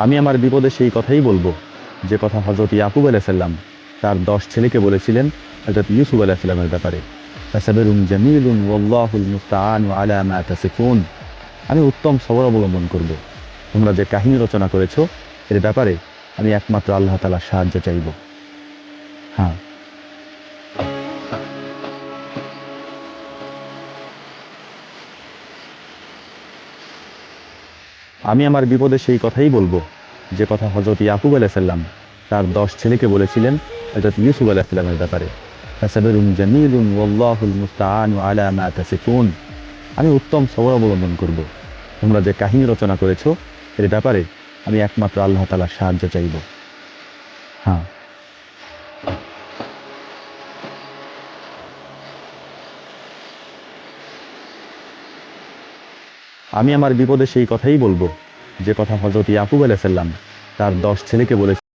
আমি আমার বিপদে সেই কথাই বলবো যে কথা হযরত ইয়াকুব আলাইহিস সালাম তার 10 ছেলেকে বলেছিলেন হযরত ইউসুফ আলাইহিস সালামের ব্যাপারে। ফাসাবিরুন জামিলুন ওয়াল্লাহুল মুস্তাআনু আলা মা তাসিফুন। আমি উত্তম সবর অবলম্বন করব। তোমরা যে কাহিনী রচনা করেছো এর ব্যাপারে আমি একমাত্র আল্লাহ তাআলার সাহায্য চাইব। হ্যাঁ, আমি আমার বিপদে সেই কথাই বলবো যে কথা হযরত ইয়াকুব আলাইহিস সালাম তার 10 ছেলেকে বলেছিলেন হযরত ইউসুফ আলাইহিস সালামের ব্যাপারে। ফাসাবিরুন জামিলুন ওয়াল্লাহুল মুস্তাআনু আলা মা তাসিফুন। আমি উত্তম সবর অবলম্বন করব। তোমরা যে কাহিনী রচনা করেছো এর ব্যাপারে আমি একমাত্র আল্লাহ তাআলার সাহায্য চাইব। হ্যাঁ, আমি আমার বিপদে সেই কথাই বলবো যে কথা হযরত ইয়াকুব আলাইহিস সালাম তার 10 ছেলেকে বলেছিলেন